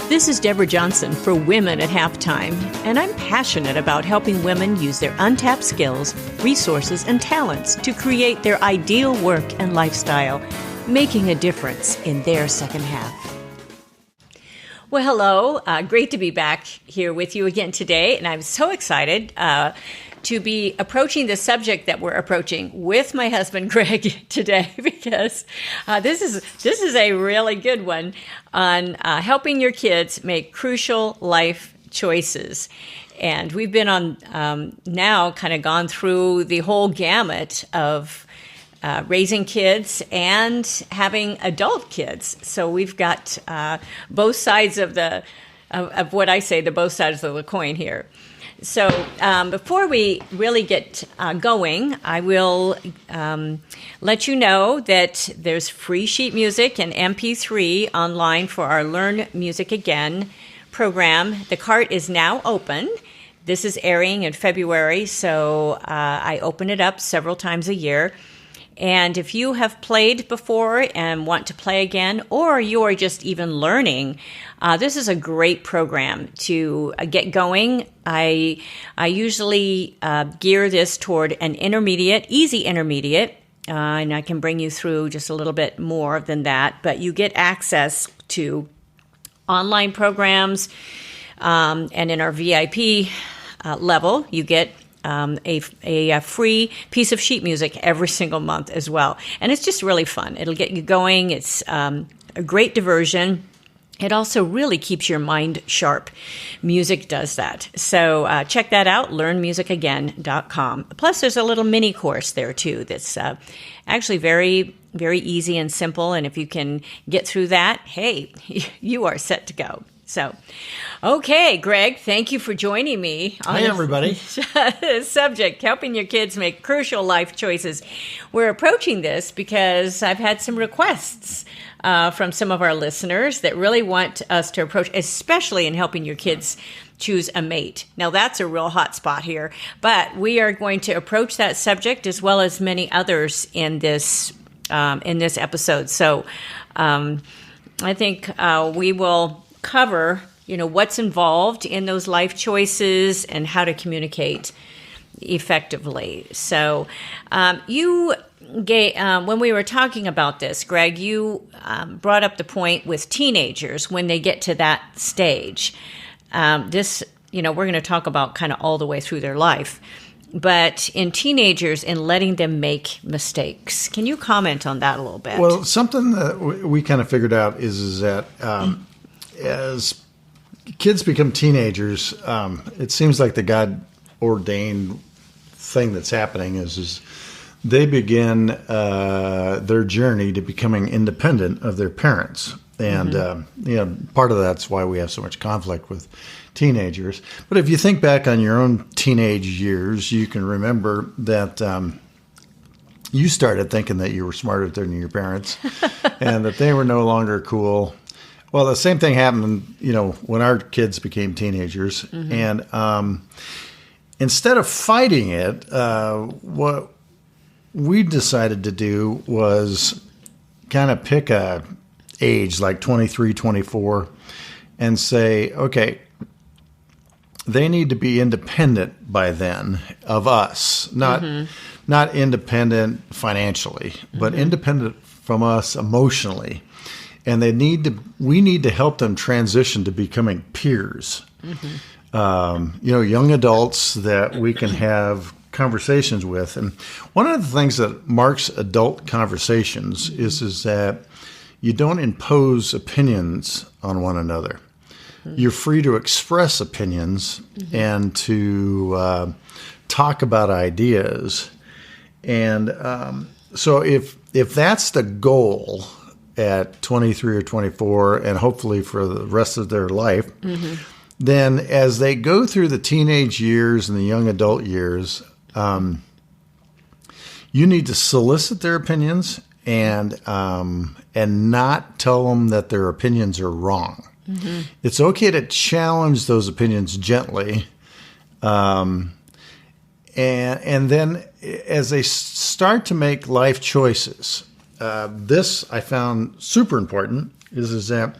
This is Deborah Johnson for Women at Halftime, and I'm passionate about helping women use their untapped skills, resources, and talents to create their ideal work and lifestyle, making a difference in their second half. Well, hello. Great to be back here with you again today, and I'm so excited to be approaching the subject that we're approaching with my husband Greg today, because this is a really good one on helping your kids make crucial life choices. And we've been on now kind of gone through the whole gamut of raising kids and having adult kids. So we've got both sides of of what I say, the both sides of the coin here. So before we really get going, I will let you know that there's free sheet music and MP3 online for our Learn Music Again program. The cart is now open. This is airing in February, so I open it up several times a year. And if you have played before and want to play again, or you are just even learning, this is a great program to get going. I usually gear this toward an intermediate, easy intermediate, and I can bring you through just a little bit more than that. But you get access to online programs, and in our VIP level, you get a free piece of sheet music every single month as well. And it's just really fun. It'll get you going. It's a great diversion. It also really keeps your mind sharp. Music does that. So check that out, learnmusicagain.com. Plus, there's a little mini course there, too, that's actually very, very easy and simple. And if you can get through that, hey, you are set to go. So, okay, Greg, thank you for joining me on this subject, helping your kids make crucial life choices. We're approaching this because I've had some requests from some of our listeners that really want us to approach, especially in helping your kids choose a mate. Now, that's a real hot spot here, but we are going to approach that subject as well as many others in this episode. So, I think we will cover, what's involved in those life choices and how to communicate effectively. So you gave, when we were talking about this, Greg, you brought up the point with teenagers when they get to that stage. We're going to talk about kind of all the way through their life. But in teenagers, in letting them make mistakes. Can you comment on that a little bit? Well, something that we kind of figured out is that as kids become teenagers, it seems like the God-ordained thing that's happening is they begin their journey to becoming independent of their parents. And, part of that's why we have so much conflict with teenagers. But if you think back on your own teenage years, you can remember that you started thinking that you were smarter than your parents and that they were no longer cool. Well, the same thing happened, when our kids became teenagers. Mm-hmm. And instead of fighting it, what we decided to do was kind of pick a age like 23, 24 and say, okay, they need to be independent by then of us, not independent financially, but independent from us emotionally. And we need to help them transition to becoming peers. Young adults that we can have conversations with. And one of the things that marks adult conversations is that you don't impose opinions on one another. You're free to express opinions and to talk about ideas. And so if that's the goal at 23 or 24, and hopefully for the rest of their life, then as they go through the teenage years and the young adult years, you need to solicit their opinions and not tell them that their opinions are wrong. It's okay to challenge those opinions gently, and then as they start to make life choices, this I found super important is that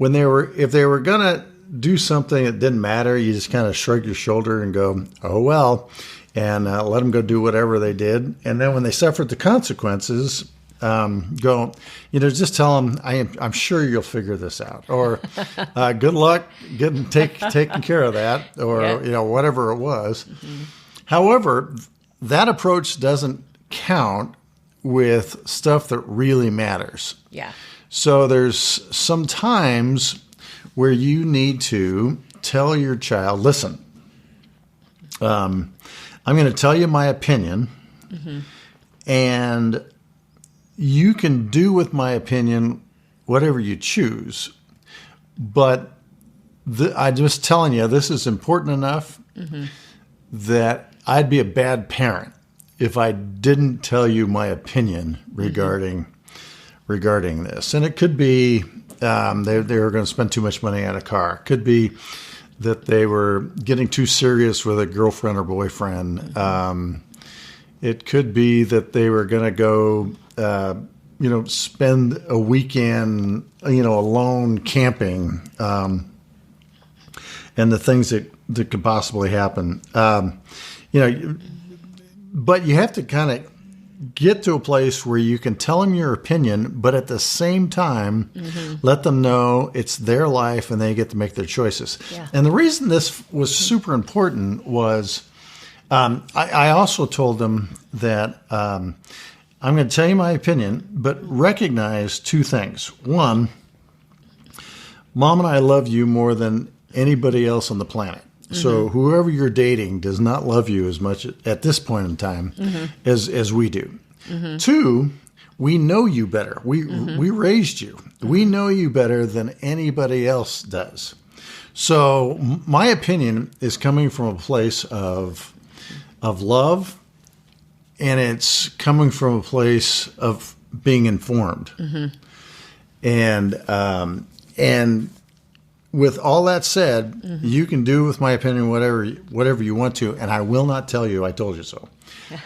if they were going to do something that didn't matter, you just kind of shrug your shoulder and go, oh, well, and let them go do whatever they did. And then when they suffered the consequences, just tell them, I'm sure you'll figure this out, or good luck taking care of that, or, whatever it was. Mm-hmm. However, that approach doesn't count with stuff that really matters. Yeah. So there's some times where you need to tell your child, listen, I'm going to tell you my opinion, mm-hmm. and you can do with my opinion whatever you choose. But I'm just telling you, this is important enough mm-hmm. that I'd be a bad parent if I didn't tell you my opinion regarding this. And it could be they were going to spend too much money on a car. It could be that they were getting too serious with a girlfriend or boyfriend. It could be that they were going to go, spend a weekend, alone camping, and the things that could possibly happen. But you have to kind of get to a place where you can tell them your opinion, but at the same time, mm-hmm. let them know it's their life and they get to make their choices. Yeah. And the reason this was super important was I also told them that I'm going to tell you my opinion, but recognize two things. One, Mom and I love you more than anybody else on the planet. Mm-hmm. So whoever you're dating does not love you as much at this point in time mm-hmm. as we do. Mm-hmm. Two, we know you better. We raised you. Mm-hmm. We know you better than anybody else does. So my opinion is coming from a place of love, and it's coming from a place of being informed. Mm-hmm. And with all that said, mm-hmm. you can do with my opinion whatever you want to, and I will not tell you I told you so.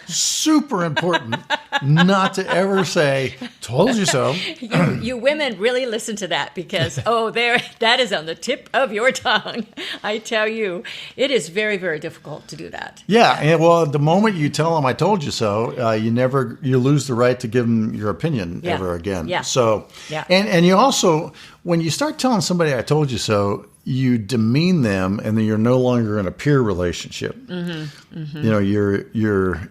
Super important not to ever say, told you so. You women really listen to that because, that is on the tip of your tongue. I tell you, it is very, very difficult to do that. Yeah. And well, the moment you tell them I told you so, you lose the right to give them your opinion ever again. Yeah. So, and you also, when you start telling somebody I told you so, you demean them, and then you're no longer in a peer relationship. Mm-hmm, mm-hmm.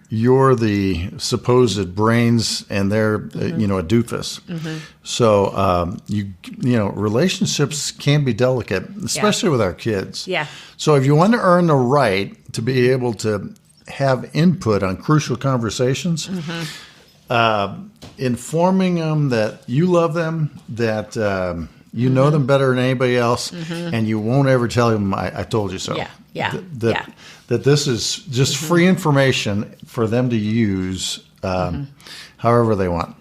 You're the supposed brains, and they're mm-hmm. A doofus. Mm-hmm. So relationships can be delicate, especially with our kids. Yeah. So if you want to earn the right to be able to have input on crucial conversations, mm-hmm. Informing them that you love them, that you know them better than anybody else, mm-hmm. and you won't ever tell them, I told you so. Yeah. That this is just mm-hmm. free information for them to use mm-hmm. however they want.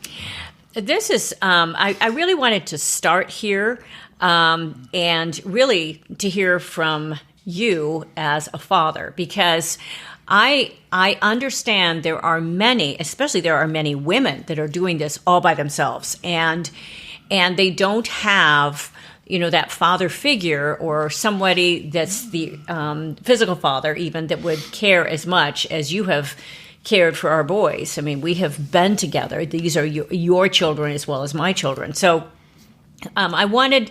This is, I really wanted to start here and really to hear from you as a father, because I understand there are many women that are doing this all by themselves, and they don't have, that father figure or somebody that's the physical father even that would care as much as you have cared for our boys. I mean, we have been together. These are your children as well as my children. So I wanted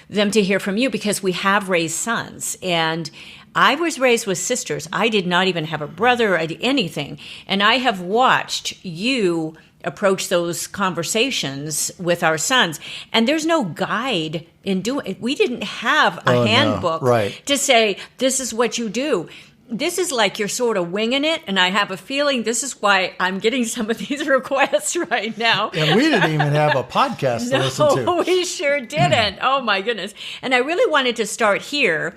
them to hear from you because we have raised sons, and I was raised with sisters. I did not even have a brother or anything, and I have watched you approach those conversations with our sons. And there's no guide in doing it. We didn't have a handbook to say, this is what you do. This is like you're sort of winging it, and I have a feeling this is why I'm getting some of these requests right now. And we didn't even have a podcast to listen to. No, we sure didn't. Oh, my goodness. And I really wanted to start here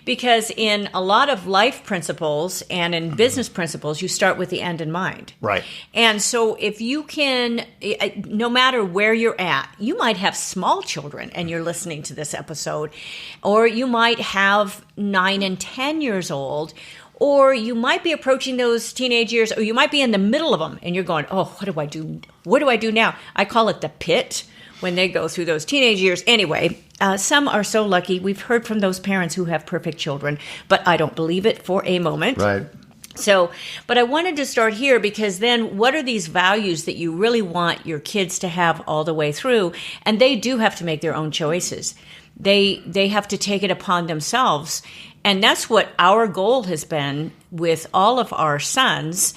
because in a lot of life principles and in business principles, you start with the end in mind. Right. And so if you can, no matter where you're at, you might have small children and you're listening to this episode, or you might have 9 and 10 years old, or you might be approaching those teenage years, or you might be in the middle of them and you're going, oh, what do I do? What do I do now? I call it the pit, when they go through those teenage years. Anyway, some are so lucky. We've heard from those parents who have perfect children, but I don't believe it for a moment. Right. So, but I wanted to start here because then what are these values that you really want your kids to have all the way through? And they do have to make their own choices. They have to take it upon themselves. And that's what our goal has been with all of our sons,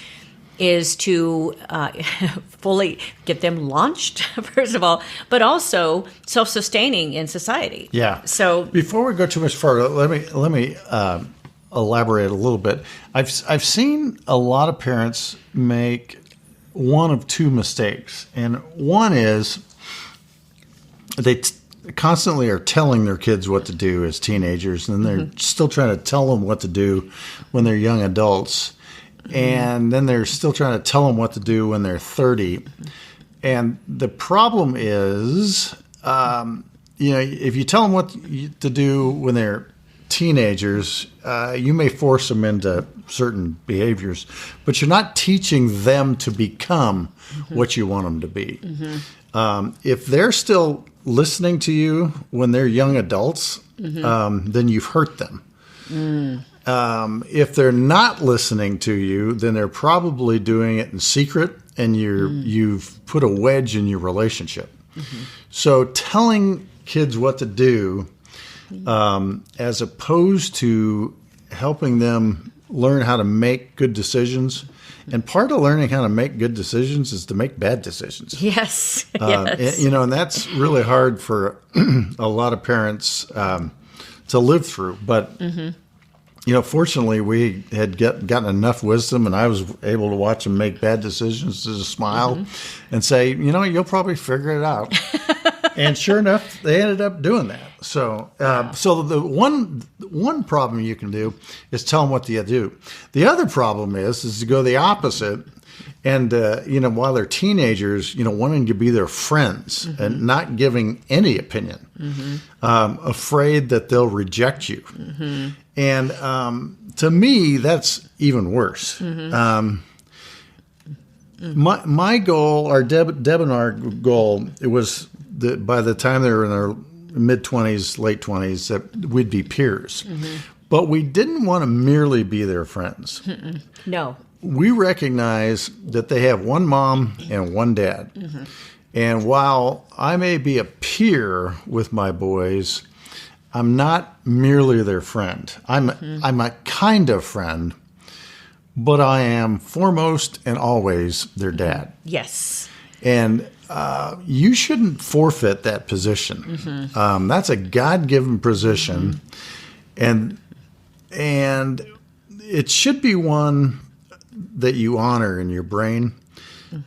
is to fully get them launched, first of all, but also self-sustaining in society. Yeah. So before we go too much further, let me elaborate a little bit. I've seen a lot of parents make one of two mistakes, and one is they constantly are telling their kids what to do as teenagers, and they're still trying to tell them what to do when they're young adults, and then they're still trying to tell them what to do when they're 30. And the problem is, if you tell them what to do when they're teenagers, you may force them into certain behaviors, but you're not teaching them to become what you want them to be. If they're still listening to you when they're young adults, then you've hurt them. If they're not listening to you, then they're probably doing it in secret, and you've put a wedge in your relationship. So telling kids what to do, as opposed to helping them learn how to make good decisions. And part of learning how to make good decisions is to make bad decisions. Yes. And that's really hard for a lot of parents to live through. But, fortunately, we had gotten enough wisdom, and I was able to watch them make bad decisions to just smile and say, you'll probably figure it out. And sure enough, they ended up doing that. So the one problem you can do is tell them what to do. The other problem is to go the opposite, and while they're teenagers, wanting to be their friends and not giving any opinion, afraid that they'll reject you, and to me, that's even worse. My goal, Deb and our goal, it was that by the time they were in their mid-20s, late 20s, that we'd be peers. But we didn't want to merely be their friends. No. We recognize that they have one mom and one dad. And while I may be a peer with my boys, I'm not merely their friend. I'm a kind of friend, but I am foremost and always their dad. Yes. And you shouldn't forfeit that position. That's a God-given position, and it should be one that you honor in your brain,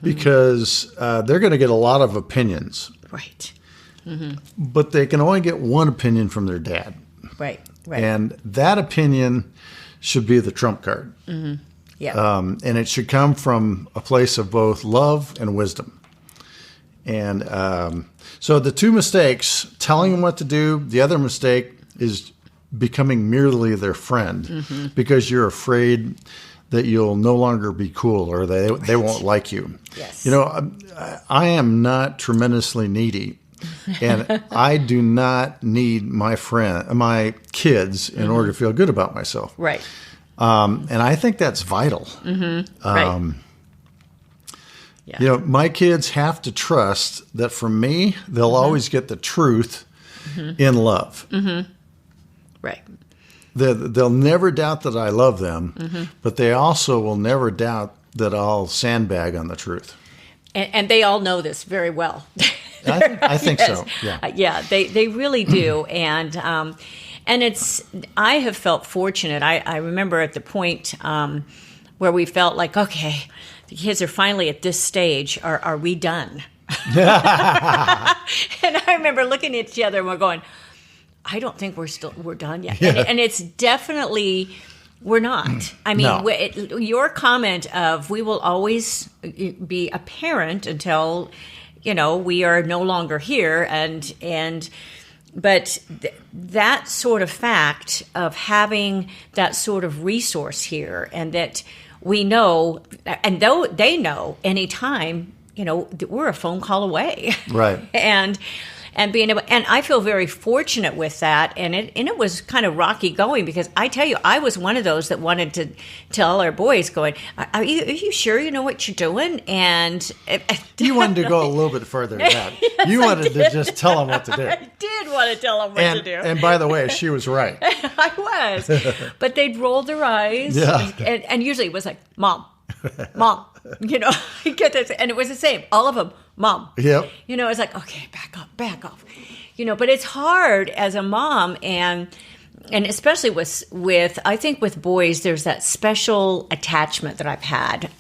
because they're going to get a lot of opinions. Right. But they can only get one opinion from their dad. Right. And that opinion should be the trump card. Yeah. And it should come from a place of both love and wisdom. And so the two mistakes, telling them what to do. The other mistake is becoming merely their friend, because you're afraid that you'll no longer be cool, or they won't like you. Yes. I am not tremendously needy, and I do not need my kids in order to feel good about myself. Right. And I think that's vital. Right. My kids have to trust that from me, they'll always get the truth in love. Right. They'll never doubt that I love them, but they also will never doubt that I'll sandbag on the truth. And they all know this very well. I think Yes. so. Yeah. Yeah, they really do. And I have felt fortunate. I remember at the point where we felt like, okay, the kids are finally at this stage. Are we done? And I remember looking at each other and we're going, I don't think we're done yet. Yeah. And it's definitely, we're not. I mean, No. Your comment of we will always be a parent until, we are no longer here. But that sort of fact of having that sort of resource here, and that we know, and though they know anytime we're a phone call away. Right. And being able, and I feel very fortunate with that. And it was kind of rocky going, because I tell you, I was one of those that wanted to tell our boys, going, are you sure you know what you're doing? And you wanted to go a little bit further than that. Yes, you wanted to just tell them what to do. I did want to tell them what to do. And by the way, she was right. I was. But they'd roll their eyes. Yeah. And usually it was like, Mom, I get this. And it was the same. All of them, Mom. Yep. It's like, okay, back off. But it's hard as a mom, and especially with I think with boys, there's that special attachment that I've had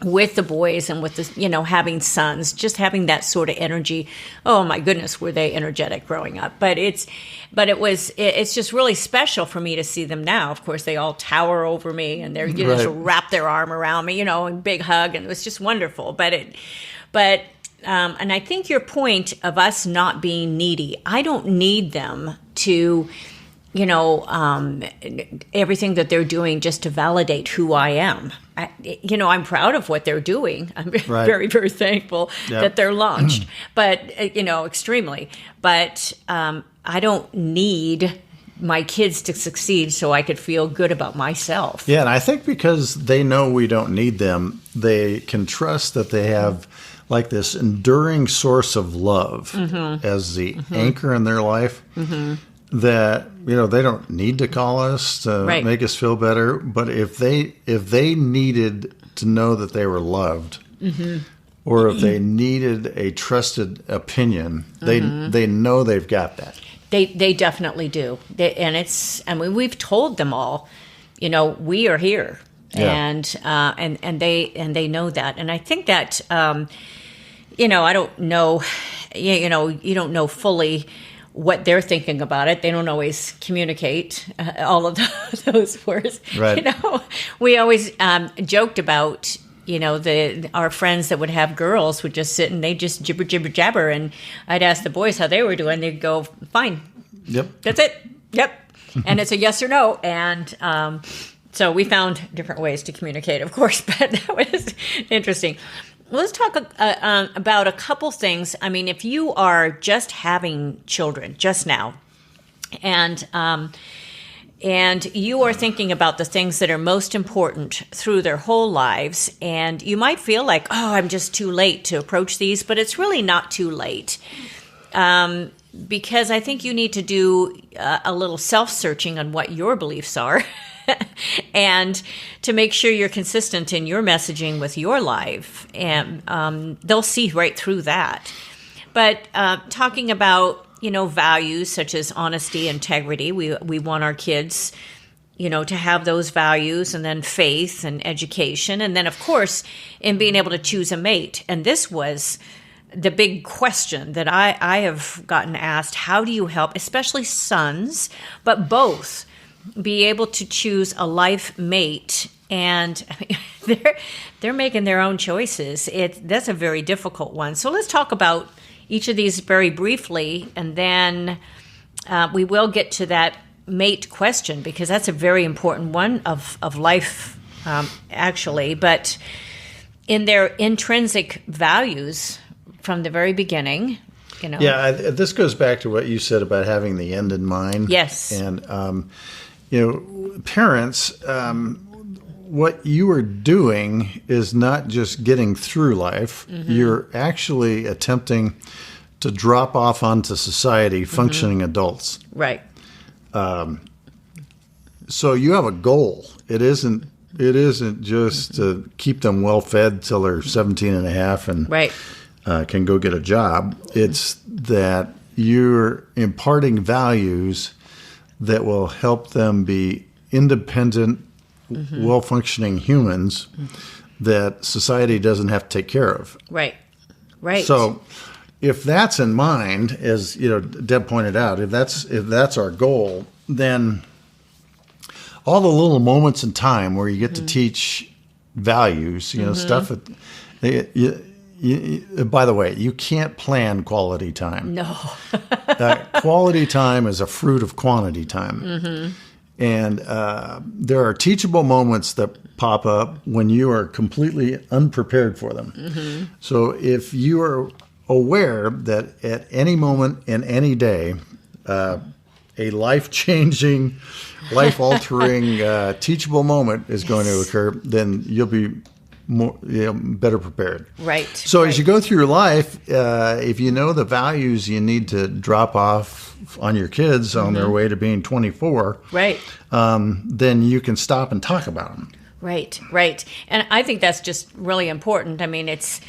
with the boys, and with the, having sons, just having that sort of energy. Oh my goodness, were they energetic growing up? But it's just really special for me to see them now. Of course, they all tower over me, and they're just wrap their arm around me, and big hug, and it was just wonderful. And I think your point of us not being needy, I don't need them to, everything that they're doing just to validate who I am. I'm proud of what they're doing. I'm very, very thankful that they're launched, but, extremely. But I don't need my kids to succeed so I could feel good about myself. Yeah, and I think because they know we don't need them, they can trust that they have like this enduring source of love as the anchor in their life, that they don't need to call us to make us feel better. But if they needed to know that they were loved, or if they needed a trusted opinion, they know they've got that. They definitely do. We've told them all, we are here. And they know that. And I think that I don't know, you don't know fully what they're thinking about it. They don't always communicate all of those words. Right. We always joked about, our friends that would have girls would just sit and they just jibber, jibber, jabber. And I'd ask the boys how they were doing. They'd go, fine. Yep. That's it. Yep. And it's a yes or no. And so we found different ways to communicate, of course, but that was interesting. Let's talk about a couple things. I mean, if you are just having children just now, and you are thinking about the things that are most important through their whole lives, and you might feel like, oh, I'm just too late to approach these, but it's really not too late. Because I think you need to do a little self-searching on what your beliefs are and to make sure you're consistent in your messaging with your life. And they'll see right through that. But talking about, values such as honesty, integrity, we want our kids, to have those values, and then faith and education. And then, of course, in being able to choose a mate. And this was the big question that I have gotten asked: how do you help, especially sons, but both, be able to choose a life mate? And they're making their own choices. That's a very difficult one. So let's talk about each of these very briefly, and then we will get to that mate question, because that's a very important one of life, actually. But in their intrinsic values from the very beginning, Yeah, this goes back to what you said about having the end in mind. Yes. And, parents, what you are doing is not just getting through life. You're actually attempting to drop off onto society functioning adults. Right. So you have a goal. It isn't just to keep them well fed till they're 17 and a half and can go get a job. It's that you're imparting values that will help them be independent, well-functioning humans that society doesn't have to take care of. Right. So if that's in mind, as Deb pointed out, if that's our goal, then all the little moments in time where you get to teach values, stuff that by the way, you can't plan quality time. No. Quality time is a fruit of quantity time. And there are teachable moments that pop up when you are completely unprepared for them. Mm-hmm. So if you are aware that at any moment in any day, a life-changing, life-altering, teachable moment is going to occur, then you'll be better prepared. Right. So as you go through your life, if you know the values you need to drop off on your kids on their way to being 24, right, then you can stop and talk about them. Right. And I think that's just really important. I mean, it's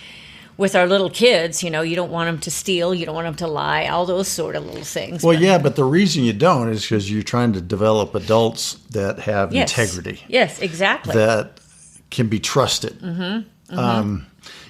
with our little kids, you don't want them to steal, you don't want them to lie, all those sort of little things. Well, but the reason you don't is because you're trying to develop adults that have integrity. Yes, exactly. That can be trusted. Mm-hmm. Mm-hmm.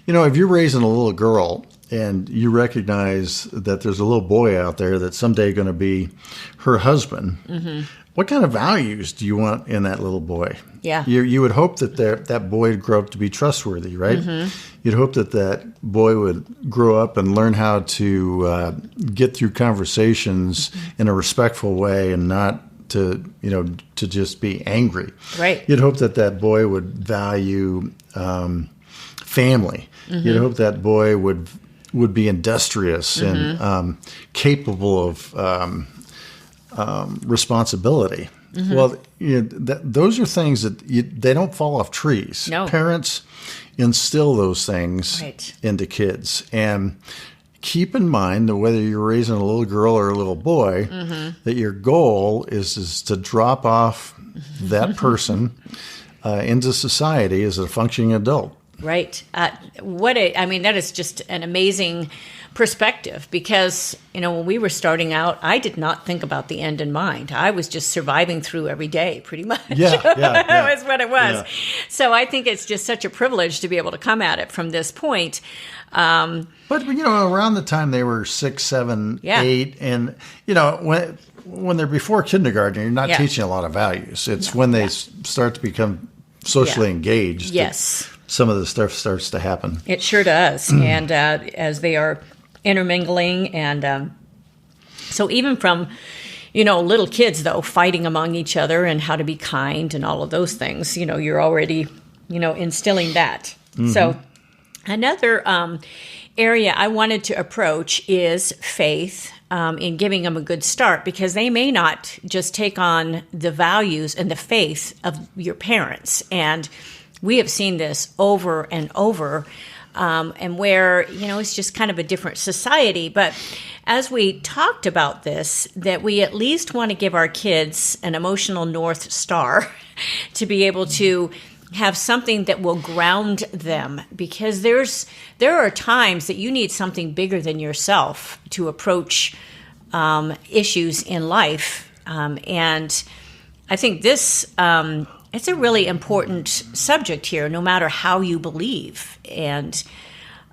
If you're raising a little girl and you recognize that there's a little boy out there that's someday going to be her husband, mm-hmm. what kind of values do you want in that little boy? Yeah. You would hope that that boy would grow up to be trustworthy, right? Mm-hmm. You'd hope that boy would grow up and learn how to get through conversations in a respectful way and not to just be angry. Right. You'd hope that boy would value family. Mm-hmm. You'd hope that boy would be industrious mm-hmm. and capable of responsibility. Mm-hmm. Well, those are things that they don't fall off trees. No. Parents instill those things right. into kids. And keep in mind that whether you're raising a little girl or a little boy, mm-hmm. that your goal is to drop off that person into society as a functioning adult. Right. That is just an amazing perspective because, when we were starting out, I did not think about the end in mind. I was just surviving through every day, pretty much. Yeah. That was what it was. Yeah. So I think it's just such a privilege to be able to come at it from this point. But, around the time they were 6, 7, 8, and, when they're before kindergarten, you're not teaching a lot of values. It's when they start to become socially engaged. Yes. Some of the stuff starts to happen. It sure does. And as they are intermingling and so even from, little kids, though, fighting among each other and how to be kind and all of those things, you're already, instilling that. Mm-hmm. So another area I wanted to approach is faith in giving them a good start because they may not just take on the values and the faith of your parents. And we have seen this over and over, and where, it's just kind of a different society. But as we talked about this, that we at least want to give our kids an emotional North Star to be able to have something that will ground them, because there are times that you need something bigger than yourself to approach issues in life. And I think this... it's a really important subject here, no matter how you believe. And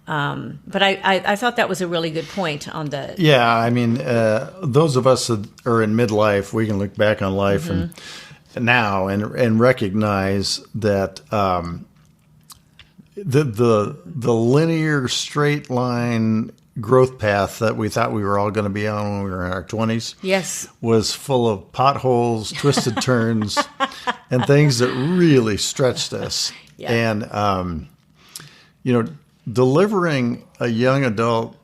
but I thought that was a really good point on the... Yeah, those of us that are in midlife, we can look back on life mm-hmm. and recognize that the linear straight line growth path that we thought we were all going to be on when we were in our 20s was full of potholes, twisted turns, and things that really stretched us. Yeah. And, delivering a young adult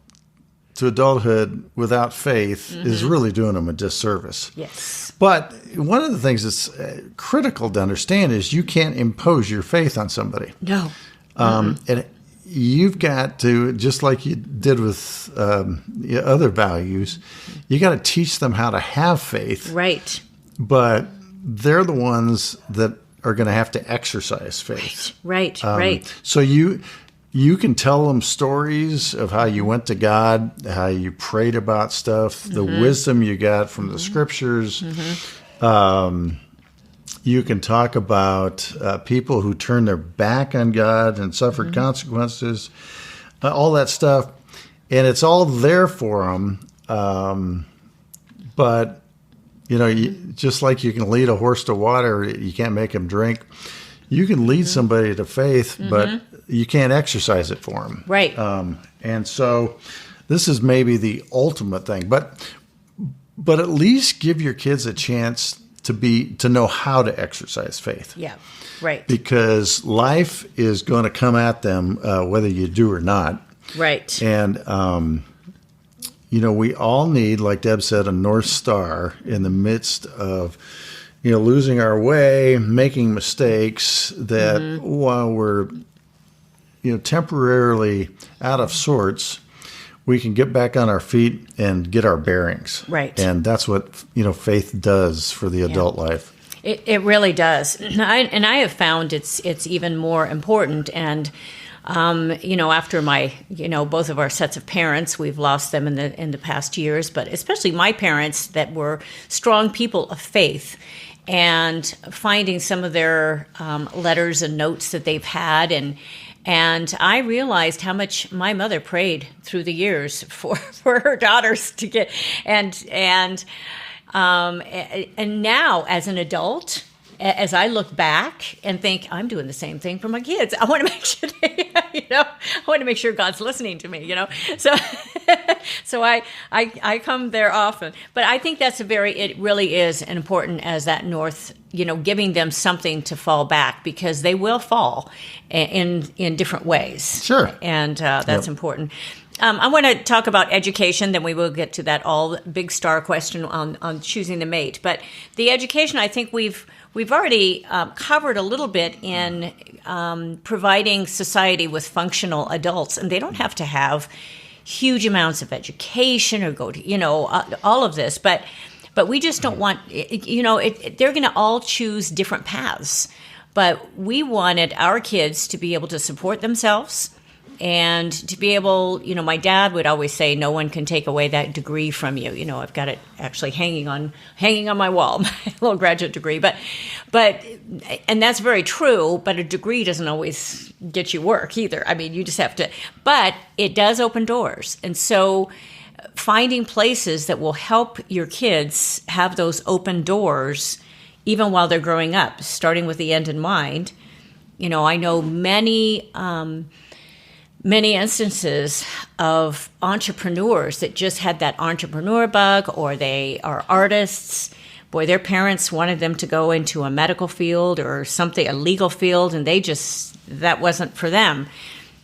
to adulthood without faith mm-hmm. is really doing them a disservice. Yes. But one of the things that's critical to understand is you can't impose your faith on somebody. No. And you've got to, just like you did with other values, you got to teach them how to have faith. Right. But they're the ones that are going to have to exercise faith. Right. So you can tell them stories of how you went to God, how you prayed about stuff, the mm-hmm. wisdom you got from the scriptures. Mm-hmm. You can talk about people who turned their back on God and suffered mm-hmm. consequences, all that stuff. And it's all there for them. But, just like you can lead a horse to water, you can't make him drink. You can lead mm-hmm. somebody to faith, mm-hmm. but you can't exercise it for them. Right. And so this is maybe the ultimate thing. But at least give your kids a chance to know how to exercise faith. Yeah, right. Because life is going to come at them whether you do or not. Right. And, we all need, like Deb said, a North Star in the midst of, losing our way, making mistakes that while we're, temporarily out of sorts, we can get back on our feet and get our bearings. Right. And that's what, faith does for the adult life. It really does. And I have found it's even more important. And, after my, both of our sets of parents, we've lost them in the past years, but especially my parents that were strong people of faith, and finding some of their letters and notes that they've had, and I realized how much my mother prayed through the years for her daughters to get, and now as an adult, as I look back and think, I'm doing the same thing for my kids. I want to make sure I want to make sure God's listening to me, So I come there often. But I think it really is important as that north, giving them something to fall back, because they will fall in different ways. Sure. And that's important. I want to talk about education, then we will get to that big star question on choosing the mate. But the education, I think we've already covered a little bit in providing society with functional adults, and they don't have to have huge amounts of education or go to, all of this. But we just don't want, they're going to all choose different paths. But we wanted our kids to be able to support themselves, and to be able, my dad would always say, no one can take away that degree from you. I've got it actually hanging on my wall, my little graduate degree. But and that's very true, but a degree doesn't always get you work either. I mean, you just have to, but it does open doors. And so finding places that will help your kids have those open doors, even while they're growing up, starting with the end in mind. I know many instances of entrepreneurs that just had that entrepreneur bug, or they are artists. Boy, their parents wanted them to go into a medical field or something, a legal field, and that wasn't for them.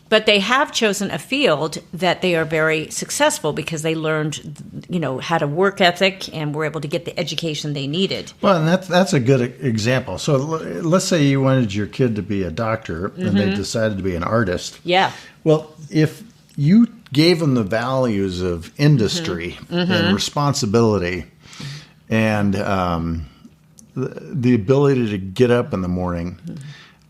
But they have chosen a field that they are very successful because they learned, had a work ethic and were able to get the education they needed. Well, and that's a good example. So let's say you wanted your kid to be a doctor and they decided to be an artist. Yeah. Well, if you gave them the values of industry and responsibility and the ability to get up in the morning,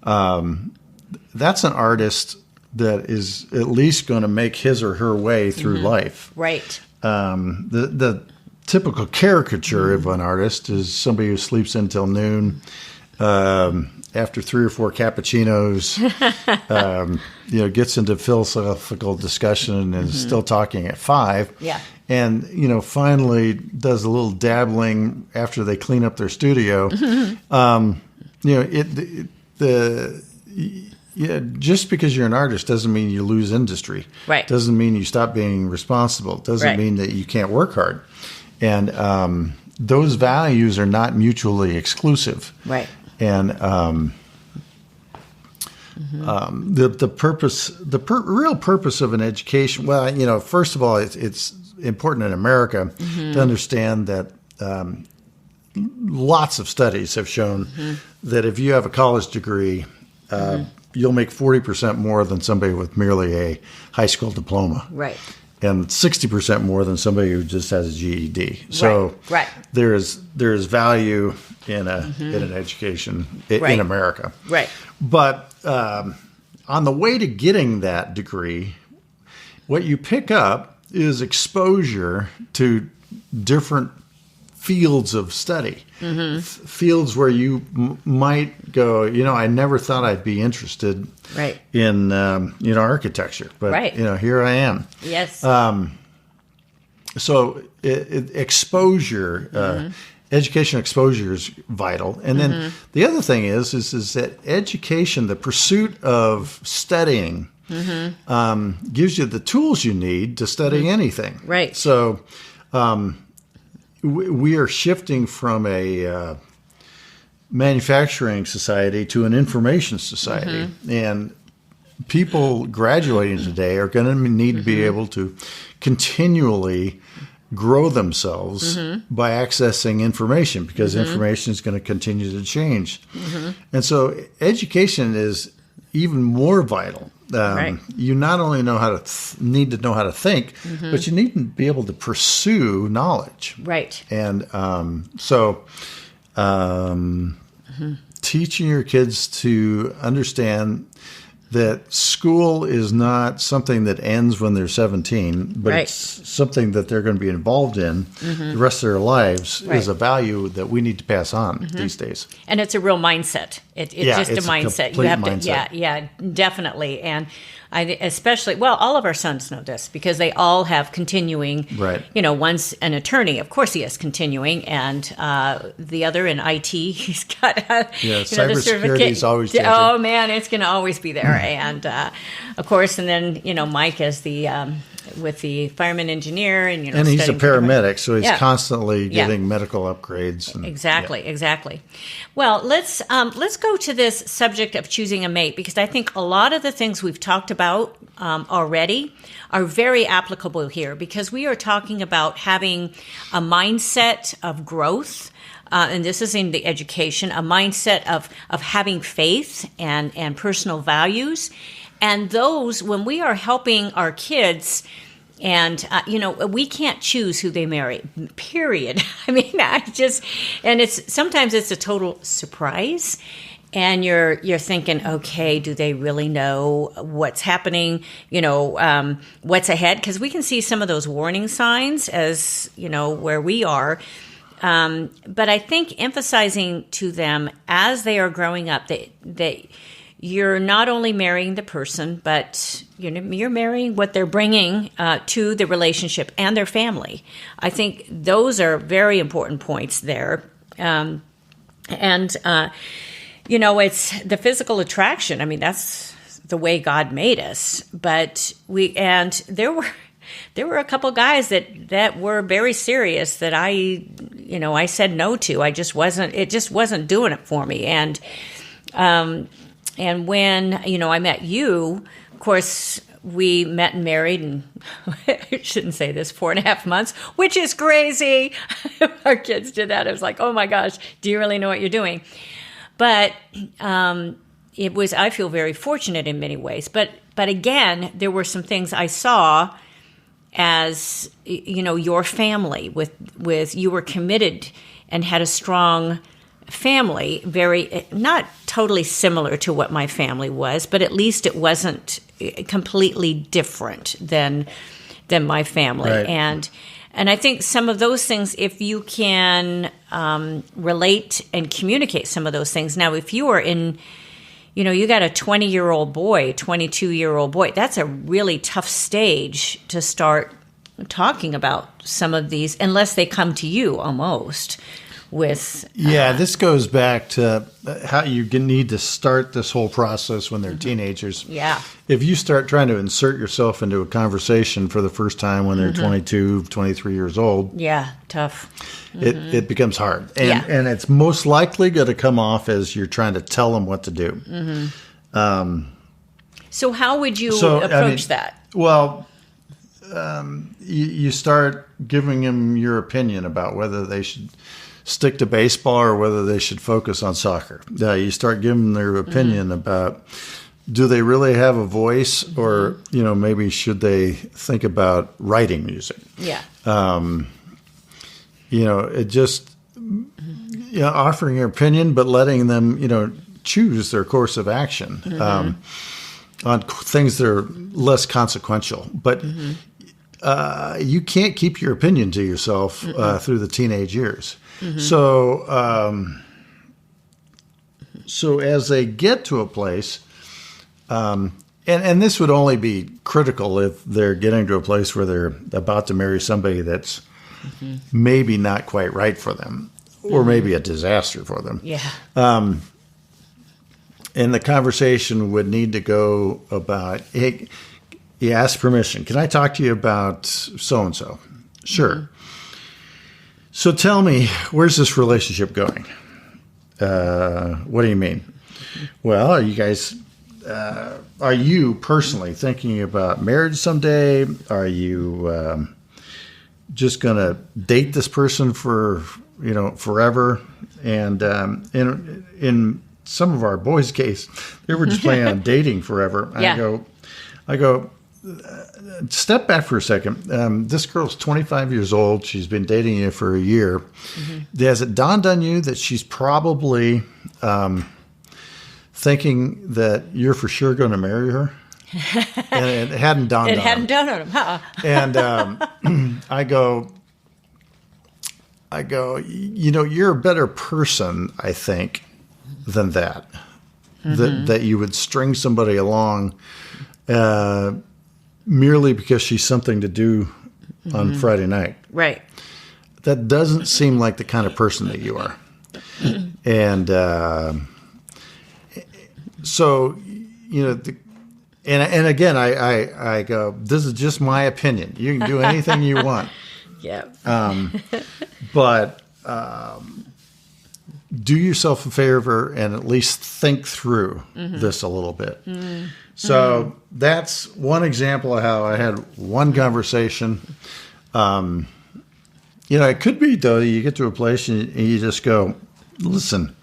that's an artist that is at least going to make his or her way through life. Right. The typical caricature of an artist is somebody who sleeps until noon, after 3 or 4 cappuccinos, gets into philosophical discussion and is still talking at 5. Yeah. And, finally does a little dabbling after they clean up their studio. Just because you're an artist doesn't mean you lose industry. Right. Doesn't mean you stop being responsible. Doesn't mean that you can't work hard. And those values are not mutually exclusive. Right. And the purpose, real purpose of an education. Well, first of all, it's important in America to understand that lots of studies have shown that if you have a college degree, you'll make 40% more than somebody with merely a high school diploma. Right. And 60% more than somebody who just has a GED. So there's value in an education in America. Right. But on the way to getting that degree, what you pick up is exposure to different fields of study, fields where you might go, I never thought I'd be interested in, architecture, but, here I am. Yes. So exposure, education exposure is vital. And then the other thing is that education, the pursuit of studying, gives you the tools you need to study anything. Right. So, we are shifting from a manufacturing society to an information society. And people graduating today are going to need to be able to continually grow themselves by accessing information, because information is going to continue to change. And so education is even more vital. You not only know how to need to know how to think, but you need to be able to pursue knowledge. Right. And teaching your kids to understand that school is not something that ends when they're 17, but it's something that they're going to be involved in the rest of their lives is a value that we need to pass on these days. And it's a real mindset. It's just a mindset. You have mindset. to, definitely. And I especially, well, all of our sons know this because they all have continuing, one's an attorney. Of course he has continuing. And the other in IT, he's got, cybersecurity is always changing. Oh, man, it's going to always be there. And, of course, and then, Mike as with the fireman engineer. And he's a paramedic, so he's constantly getting medical upgrades. And, Exactly. Well, let's go to this subject of choosing a mate, because I think a lot of the things we've talked about already are very applicable here, because we are talking about having a mindset of growth. And this is in the education, a mindset of having faith and personal values. And those, when we are helping our kids, and, we can't choose who they marry, period. I mean, sometimes it's a total surprise. And you're thinking, okay, do they really know what's happening? What's ahead? Because we can see some of those warning signs as, where we are. But I think emphasizing to them as they are growing up that you're not only marrying the person, but you're marrying what they're bringing to the relationship and their family. I think those are very important points there. It's the physical attraction. I mean, that's the way God made us. But there were a couple guys that were very serious that I said no to. It just wasn't doing it for me. And when, I met you, of course, we met and married in, I shouldn't say this, 4.5 months, which is crazy. Our kids did that. I was like, oh my gosh, do you really know what you're doing? But I feel very fortunate in many ways. But again, there were some things I saw as, your family with you were committed and had a strong family, very, not totally similar to what my family was, but at least it wasn't completely different than my family. Right. And I think some of those things, if you can relate and communicate some of those things. Now, if you are in, you got a 20-year-old boy, 22-year-old boy, that's a really tough stage to start talking about some of these, unless they come to you almost with... this goes back to how you need to start this whole process when they're teenagers. Yeah. If you start trying to insert yourself into a conversation for the first time when they're 22, 23 years old... Yeah, tough. It becomes hard. And it's most likely going to come off as you're trying to tell them what to do. So how would you approach that? Well... you start giving them your opinion about whether they should stick to baseball or whether they should focus on soccer. You start giving them their opinion about, do they really have a voice, or maybe should they think about writing music? Yeah. It just offering your opinion, but letting them choose their course of action on things that are less consequential. But you can't keep your opinion to yourself through the teenage years. So as they get to a place, and this would only be critical if they're getting to a place where they're about to marry somebody that's maybe not quite right for them, or maybe a disaster for them. Yeah. And the conversation would need to go about, hey, you ask permission. Can I talk to you about so-and-so? Sure. So tell me, where's this relationship going? What do you mean? Well, are you guys, are you personally thinking about marriage someday? Are you just going to date this person for, forever? And in some of our boys' case, they were just planning on dating forever. Yeah. I go, step back for a second. This girl's 25 years old. She's been dating you for a year. Mm-hmm. Has it dawned on you that she's probably thinking that you're for sure going to marry her? And it hadn't dawned on him. It hadn't dawned on him, huh? And I go, you're a better person, I think, than that. Mm-hmm. That you would string somebody along merely because she's something to do on Friday night. Right. That doesn't seem like the kind of person that you are. And so, and again, I go, this is just my opinion. You can do anything you want. Yeah. But do yourself a favor and at least think through this a little bit. Mm-hmm. So that's one example of how I had one conversation. It could be, though, you get to a place and you just go, listen,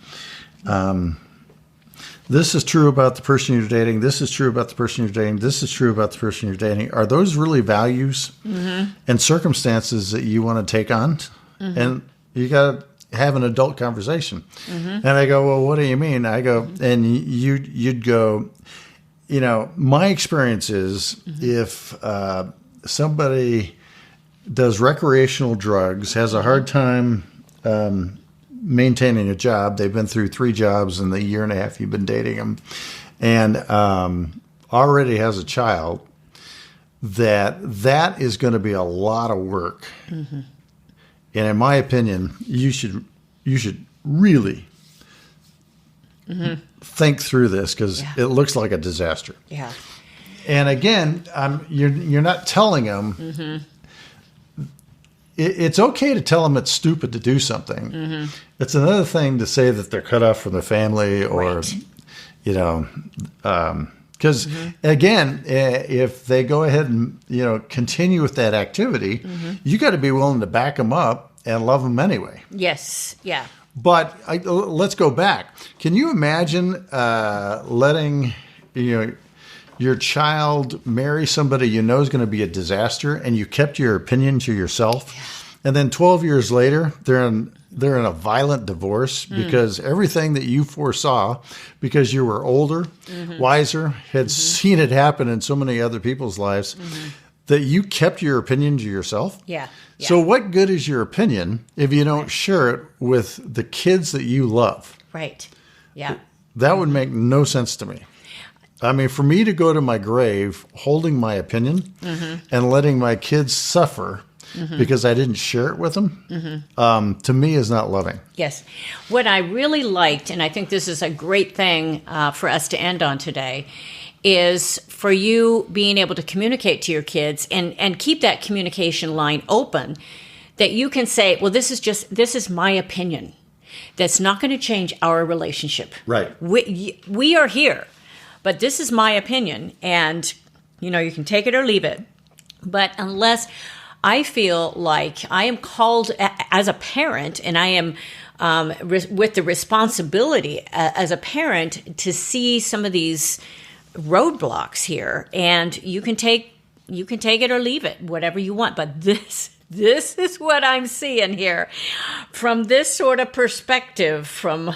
this is true about the person you're dating. This is true about the person you're dating. This is true about the person you're dating. Are those really values and circumstances that you want to take on? Mm-hmm. And you got to have an adult conversation. Mm-hmm. And I go, well, what do you mean? I go, and you'd go, my experience is if somebody does recreational drugs, has a hard time maintaining a job, they've been through 3 jobs in the year and a half you've been dating them, and already has a child, that is going to be a lot of work. Mm-hmm. And in my opinion, you should really think through this, because it looks like a disaster. Yeah. And again, you're not telling them. Mm-hmm. It's okay to tell them it's stupid to do something. Mm-hmm. It's another thing to say that they're cut off from the family, or, because again, if they go ahead and continue with that activity, you got to be willing to back them up and love them anyway. Yes. Yeah. But let's go back. Can you imagine letting your child marry somebody you know is going to be a disaster, and you kept your opinion to yourself, and then 12 years later they're in a violent divorce because everything that you foresaw, because you were older, wiser, had seen it happen in so many other people's lives, that you kept your opinion to yourself? Yeah. Yeah. So what good is your opinion if you don't share it with the kids that you love? Right. Yeah. That would make no sense to me. I mean, for me to go to my grave holding my opinion and letting my kids suffer because I didn't share it with them, to me is not loving. Yes. What I really liked, and I think this is a great thing for us to end on today, is for you being able to communicate to your kids and keep that communication line open, that you can say, well, this is my opinion. That's not going to change our relationship. Right. We are here, but this is my opinion, and you can take it or leave it. But unless I feel like I am called as a parent, and I am with the responsibility as a parent to see some of these roadblocks here, and you can take it or leave it, whatever you want. But this is what I'm seeing here from this sort of perspective, from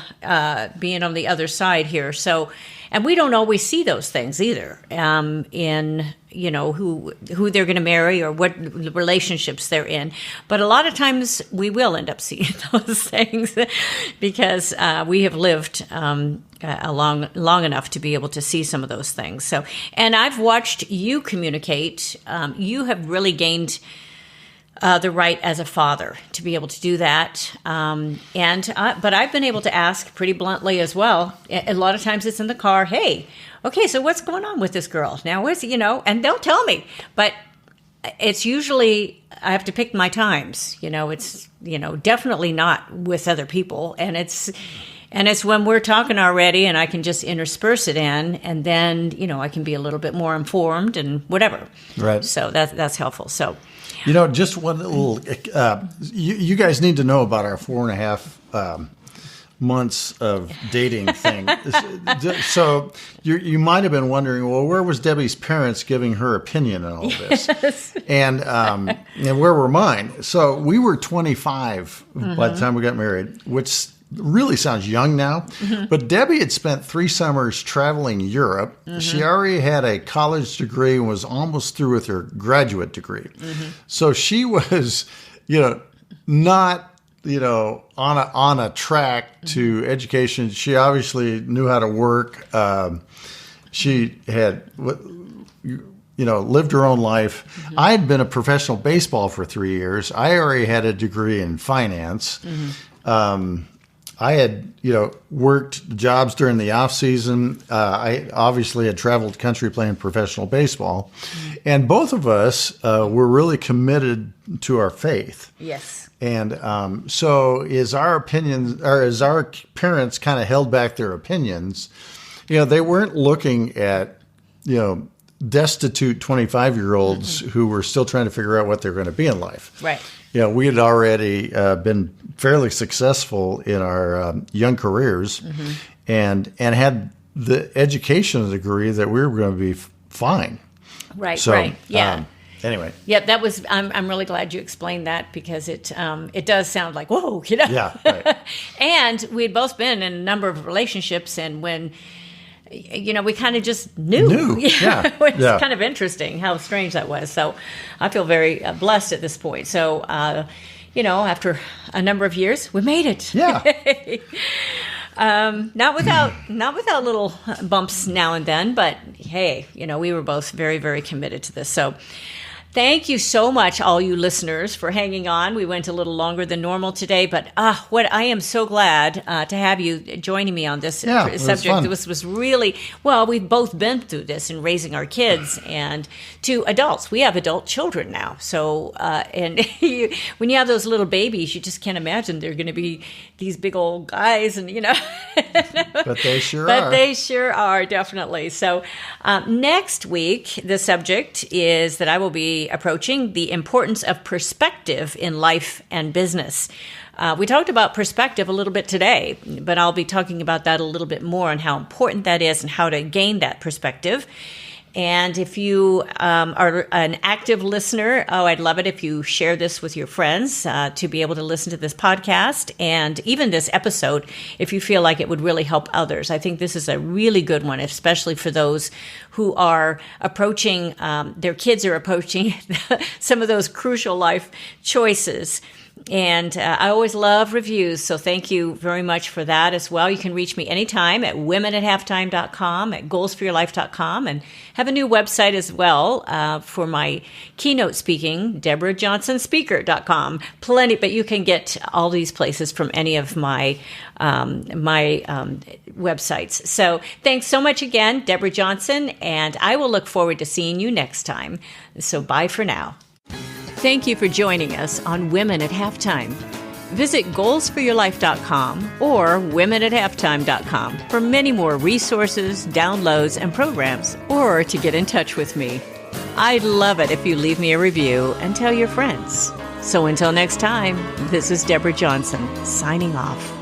being on the other side here. So, and we don't always see those things either, in who they're going to marry or what relationships they're in. But a lot of times we will end up seeing those things because we have lived long enough to be able to see some of those things. So, and I've watched you communicate. You have really gained the right as a father to be able to do that. But I've been able to ask pretty bluntly as well. A lot of times it's in the car, hey, okay, so what's going on with this girl? Now, and they'll tell me. But it's usually, I have to pick my times. It's, definitely not with other people. And And it's when we're talking already and I can just intersperse it in, and then, I can be a little bit more informed and whatever. Right. So that's helpful. So, just one little, you guys need to know about our 4.5 months of dating thing. So you might have been wondering, well, where was Debbie's parents giving her opinion on all this? Yes. And where were mine? So we were 25 by the time we got married, which really sounds young now. But Debbie had spent 3 summers traveling Europe. She already had a college degree and was almost through with her graduate degree. So she was, not on a track to education. She obviously knew how to work. She had, lived her own life. I had been a professional baseball for 3 years. I already had a degree in finance. I had, worked jobs during the off season. I obviously had traveled the country playing professional baseball, and both of us were really committed to our faith. Yes. And so as our parents kind of held back their opinions, they weren't looking at, destitute 25-year-olds who were still trying to figure out what they're going to be in life. Right. We had already been fairly successful in our young careers and had the educational degree that we were going to be fine. Right, so, right. Yeah. Anyway. Yep, that was. I'm really glad you explained that, because it does sound like, whoa, Yeah, right. And we had both been in a number of relationships, and when, we kind of just knew. Yeah. It's kind of interesting how strange that was. So I feel very blessed at this point. So, after a number of years, we made it. Yeah. Not without little bumps now and then, but hey, we were both very, very committed to this. So thank you so much, all you listeners, for hanging on. We went a little longer than normal today, but what I am so glad to have you joining me on this subject. This was really, we've both been through this in raising our kids, and to adults. We have adult children now. So, and when you have those little babies, you just can't imagine they're going to be these big old guys, and But they sure are. But they sure are, definitely. So next week, the subject is that I will be approaching the importance of perspective in life and business. We talked about perspective a little bit today, but I'll be talking about that a little bit more and how important that is and how to gain that perspective. And if you are an active listener, I'd love it if you share this with your friends to be able to listen to this podcast and even this episode if you feel like it would really help others. I think this is a really good one, especially for those who are approaching, their kids are approaching some of those crucial life choices. And I always love reviews, so thank you very much for that as well. You can reach me anytime at womenathalftime.com, at goalsforyourlife.com, and have a new website as well for my keynote speaking, DeborahJohnsonSpeaker.com. Plenty, but you can get all these places from any of my websites. So thanks so much again, Deborah Johnson, and I will look forward to seeing you next time. So bye for now. Thank you for joining us on Women at Halftime. Visit goalsforyourlife.com or womenathalftime.com for many more resources, downloads, and programs, or to get in touch with me. I'd love it if you leave me a review and tell your friends. So until next time, this is Deborah Johnson, signing off.